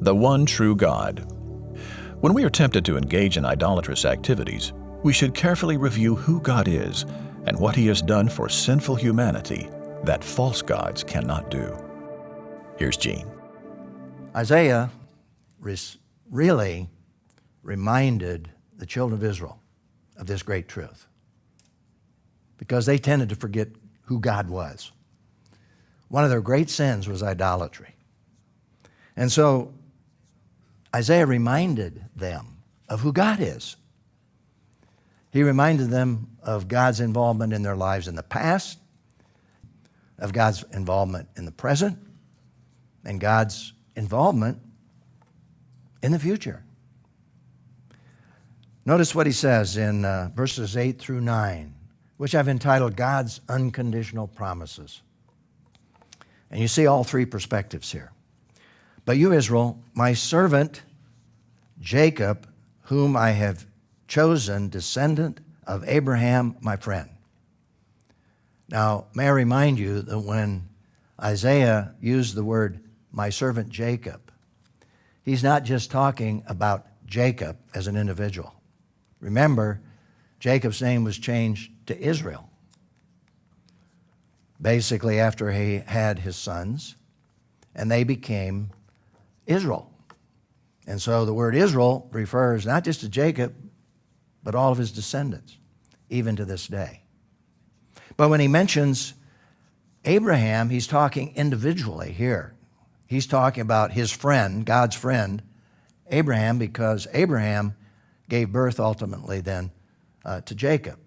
The one true God. When we are tempted to engage in idolatrous activities, we should carefully review who God is and what He has done for sinful humanity that false gods cannot do. Here's Gene. Isaiah really reminded the children of Israel of this great truth because they tended to forget who God was. One of their great sins was idolatry. And so Isaiah reminded them of who God is. He reminded them of God's involvement in their lives in the past, of God's involvement in the present, and God's involvement in the future. Notice what he says in verses 8 through 9, which I've entitled God's Unconditional Promises. And you see all three perspectives here. But you, Israel, my servant Jacob, whom I have chosen, descendant of Abraham, my friend. Now, may I remind you that when Isaiah used the word my servant Jacob, he's not just talking about Jacob as an individual. Remember, Jacob's name was changed to Israel. Basically, after he had his sons, and they became Israel. And so the word Israel refers not just to Jacob, but all of his descendants, even to this day. But when he mentions Abraham, he's talking individually here. He's talking about his friend, God's friend, Abraham, because Abraham gave birth ultimately then to Jacob.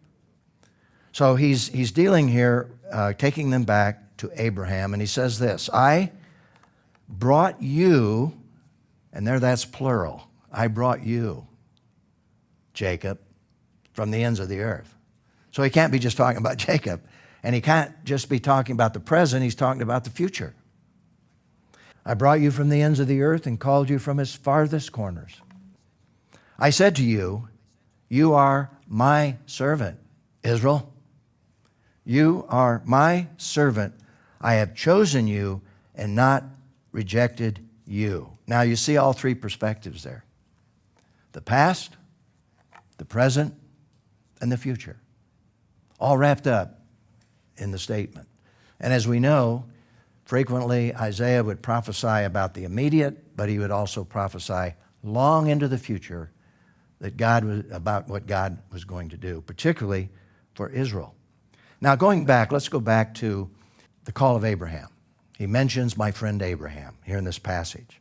So he's dealing here, taking them back to Abraham, and he says this, I brought you, and there that's plural, I brought you, Jacob, from the ends of the earth. So he can't be just talking about Jacob, and he can't just be talking about the present, he's talking about the future. I brought you from the ends of the earth and called you from its farthest corners. I said to you, you are my servant, Israel. You are my servant. I have chosen you and not rejected you. Now you see all three perspectives there. The past, the present, and the future. All wrapped up in the statement. And as we know, frequently Isaiah would prophesy about the immediate, but he would also prophesy long into the future about what God was going to do, particularly for Israel. Now going back, let's go back to the call of Abraham. He mentions my friend Abraham here in this passage.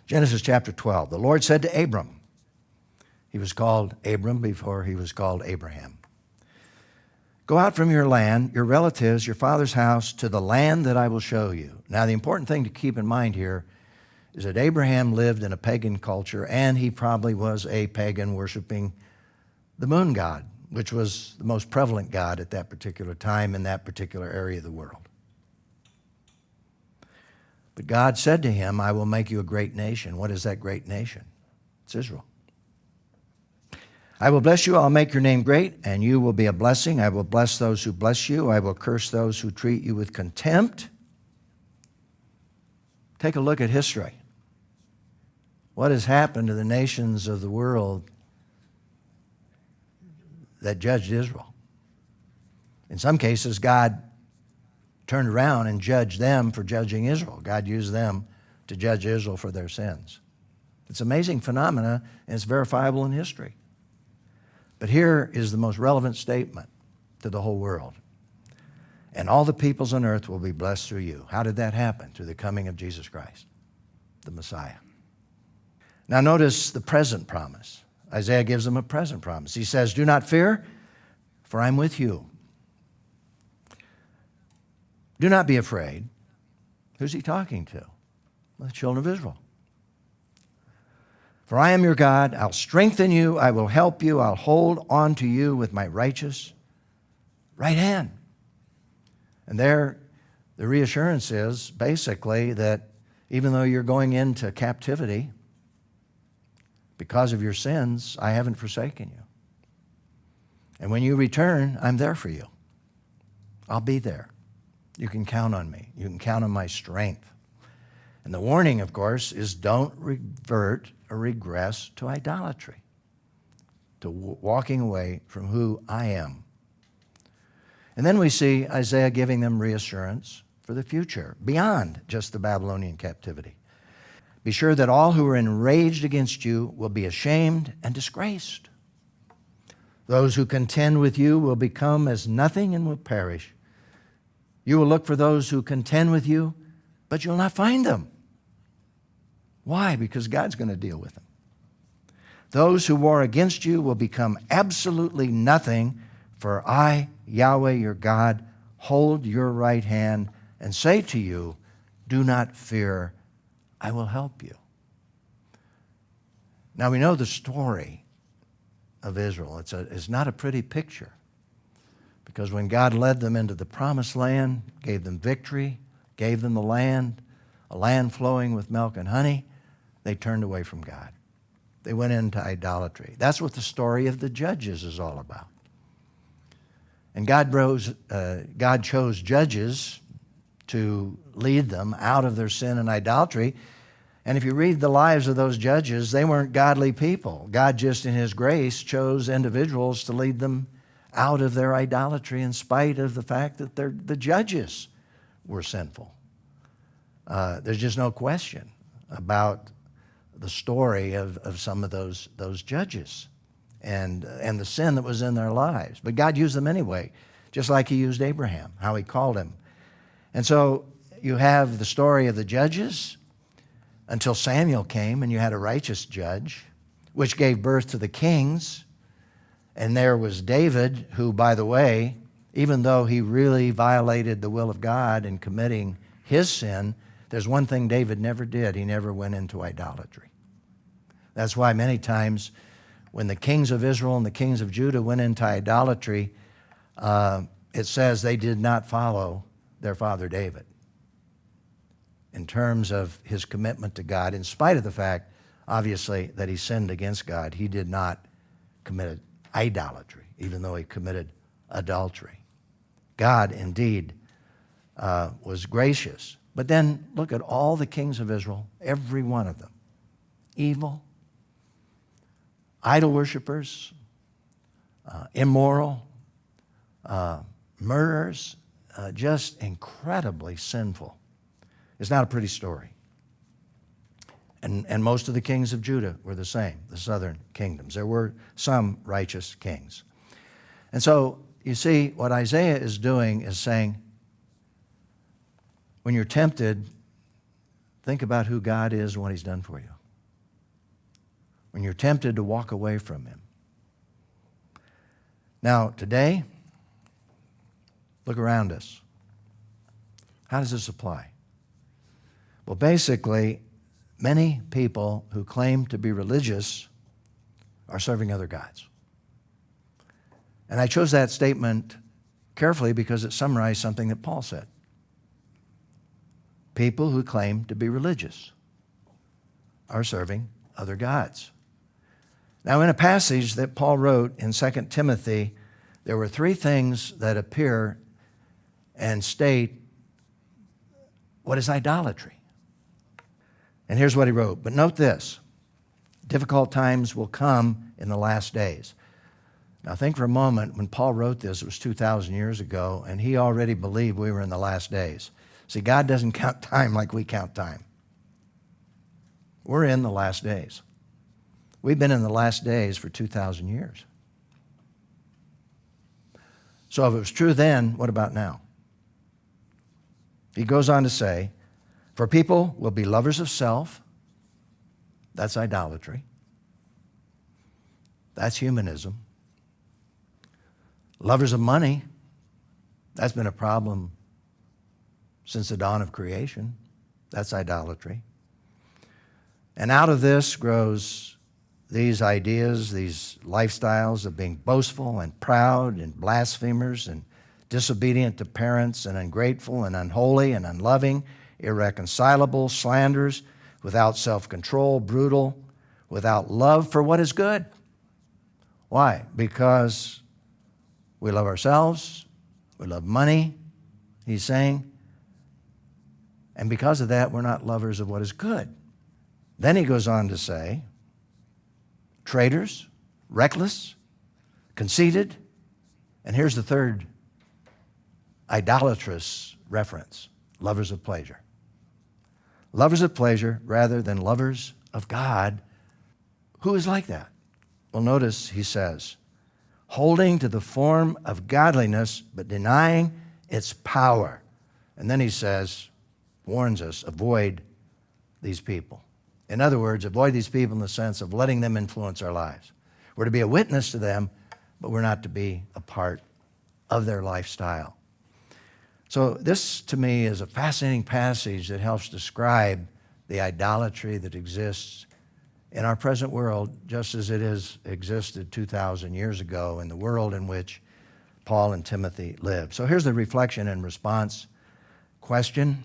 Genesis chapter 12, the Lord said to Abram, he was called Abram before he was called Abraham. Go out from your land, your relatives, your father's house, to the land that I will show you. Now the important thing to keep in mind here is that Abraham lived in a pagan culture, and he probably was a pagan worshiping the moon god, which was the most prevalent god at that particular time in that particular area of the world. But God said to him, I will make you a great nation. What is that great nation? It's Israel. I will bless you, I'll make your name great, and you will be a blessing. I will bless those who bless you. I will curse those who treat you with contempt. Take a look at history. What has happened to the nations of the world that judged Israel? In some cases, God turned around and judged them for judging Israel. God used them to judge Israel for their sins. It's an amazing phenomena, and it's verifiable in history. But here is the most relevant statement to the whole world. And all the peoples on earth will be blessed through you. How did that happen? Through the coming of Jesus Christ, the Messiah. Now notice the present promise. Isaiah gives them a present promise. He says, do not fear, for I'm with you. Do not be afraid. Who's he talking to? Well, the children of Israel. For I am your God. I'll strengthen you. I will help you. I'll hold on to you with my righteous right hand. And there, the reassurance is basically that even though you're going into captivity because of your sins, I haven't forsaken you. And when you return, I'm there for you. I'll be there. You can count on me. You can count on my strength. And the warning, of course, is don't revert or regress to idolatry, to walking away from who I am. And then we see Isaiah giving them reassurance for the future, beyond just the Babylonian captivity. Be sure that all who are enraged against you will be ashamed and disgraced. Those who contend with you will become as nothing and will perish. You will look for those who contend with you, but you'll not find them. Why? Because God's going to deal with them. Those who war against you will become absolutely nothing, for I, Yahweh your God, hold your right hand and say to you, do not fear, I will help you. Now we know the story of Israel. It's not a pretty picture, because when God led them into the promised land, gave them victory, gave them the land, a land flowing with milk and honey, they turned away from God. They went into idolatry. That's what the story of the Judges is all about. And God chose judges to lead them out of their sin and idolatry. And if you read the lives of those judges, they weren't godly people. God just in His grace chose individuals to lead them out of their idolatry in spite of the fact that the judges were sinful. There's just no question about the story of some of those judges and the sin that was in their lives. But God used them anyway, just like He used Abraham, how He called him. And so you have the story of the judges until Samuel came, and you had a righteous judge, which gave birth to the kings. And there was David, who, by the way, even though he really violated the will of God in committing his sin, there's one thing David never did. He never went into idolatry. That's why many times when the kings of Israel and the kings of Judah went into idolatry, it says they did not follow their father David in terms of his commitment to God, in spite of the fact, obviously, that he sinned against God. He did not commit idolatry, even though he committed adultery. God, indeed, was gracious. But then look at all the kings of Israel, every one of them. Evil, idol worshipers, immoral, murderers, just incredibly sinful. It's not a pretty story. And most of the kings of Judah were the same, the southern kingdoms. There were some righteous kings. And so you see, what Isaiah is doing is saying, when you're tempted, think about who God is and what He's done for you. When you're tempted to walk away from Him. Now, today, look around us. How does this apply? Well, basically, many people who claim to be religious are serving other gods. And I chose that statement carefully because it summarized something that Paul said. People who claim to be religious are serving other gods. Now, in a passage that Paul wrote in 2 Timothy, there were three things that appear and state what is idolatry. And here's what he wrote. But note this, difficult times will come in the last days. Now think for a moment, when Paul wrote this, it was 2,000 years ago, and he already believed we were in the last days. See, God doesn't count time like we count time. We're in the last days. We've been in the last days for 2,000 years. So if it was true then, what about now? He goes on to say, for people will be lovers of self. That's idolatry. That's humanism. Lovers of money. That's been a problem since the dawn of creation. That's idolatry. And out of this grows these ideas, these lifestyles of being boastful and proud and blasphemers and disobedient to parents and ungrateful and unholy and unloving, irreconcilable, slanders, without self-control, brutal, without love for what is good. Why? Because we love ourselves, we love money, he's saying, And because of that, we're not lovers of what is good. Then he goes on to say, traitors, reckless, conceited, and here's the third idolatrous reference, lovers of pleasure. Lovers of pleasure rather than lovers of God. Who is like that? Well, notice he says, holding to the form of godliness, but denying its power. And then he says, warns us, avoid these people. In other words, avoid these people in the sense of letting them influence our lives. We're to be a witness to them, but we're not to be a part of their lifestyle. So this, to me, is a fascinating passage that helps describe the idolatry that exists in our present world, just as it has existed 2,000 years ago in the world in which Paul and Timothy lived. So here's the reflection and response question.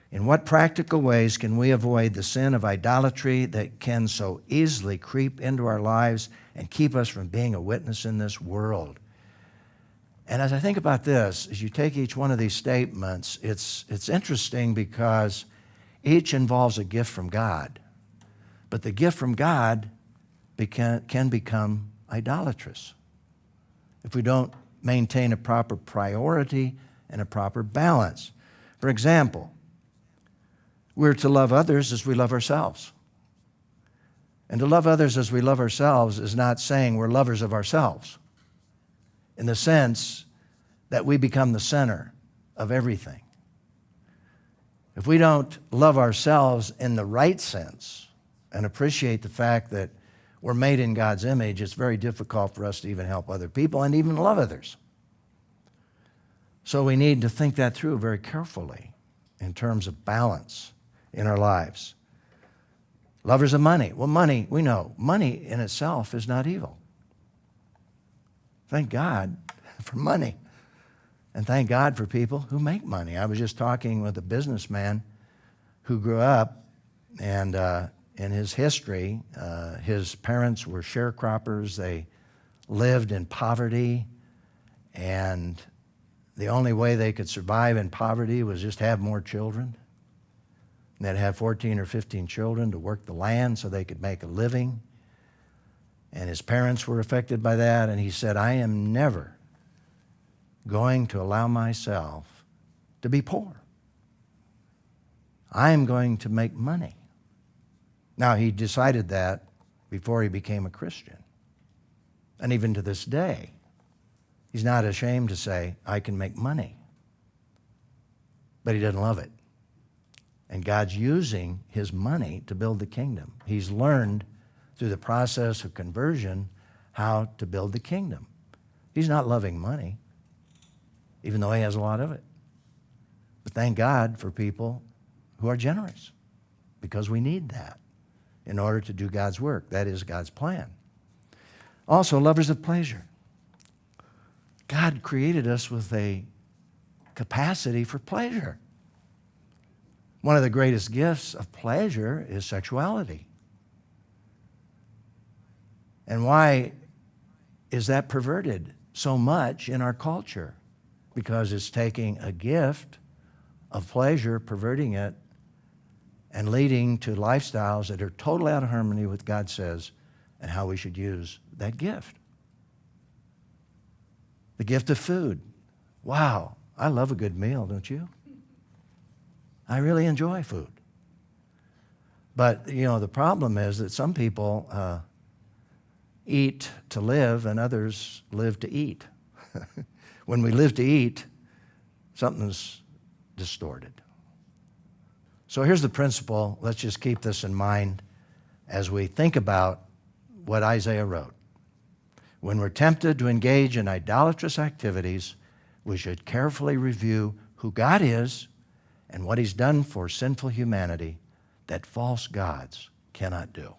In what practical ways can we avoid the sin of idolatry that can so easily creep into our lives and keep us from being a witness in this world? And as I think about this, as you take each one of these statements, it's interesting because each involves a gift from God. But the gift from God can become idolatrous if we don't maintain a proper priority and a proper balance. For example, we're to love others as we love ourselves. And to love others as we love ourselves is not saying we're lovers of ourselves in the sense that we become the center of everything. If we don't love ourselves in the right sense and appreciate the fact that we're made in God's image, it's very difficult for us to even help other people and even love others. So we need to think that through very carefully in terms of balance in our lives. Lovers of money. Well, money, we know, money in itself is not evil. Thank God for money. And thank God for people who make money. I was just talking with a businessman who grew up, and in his history, his parents were sharecroppers. They lived in poverty, and the only way they could survive in poverty was just have more children. And they'd have 14 or 15 children to work the land so they could make a living. And his parents were affected by that, and he said, I am never going to allow myself to be poor. I am going to make money. Now, he decided that before he became a Christian. And even to this day, he's not ashamed to say, I can make money. But he doesn't love it. And God's using his money to build the kingdom. He's learned through the process of conversion how to build the kingdom. He's not loving money, even though he has a lot of it. But thank God for people who are generous, because we need that in order to do God's work. That is God's plan. Also, lovers of pleasure. God created us with a capacity for pleasure. One of the greatest gifts of pleasure is sexuality. And why is that perverted so much in our culture? Because it's taking a gift of pleasure, perverting it, and leading to lifestyles that are totally out of harmony with what God says and how we should use that gift. The gift of food. Wow, I love a good meal, don't you? I really enjoy food. But, the problem is that some people eat to live and others live to eat. When we live to eat, something's distorted. So here's the principle. Let's just keep this in mind as we think about what Isaiah wrote. When we're tempted to engage in idolatrous activities, we should carefully review who God is and what he's done for sinful humanity that false gods cannot do.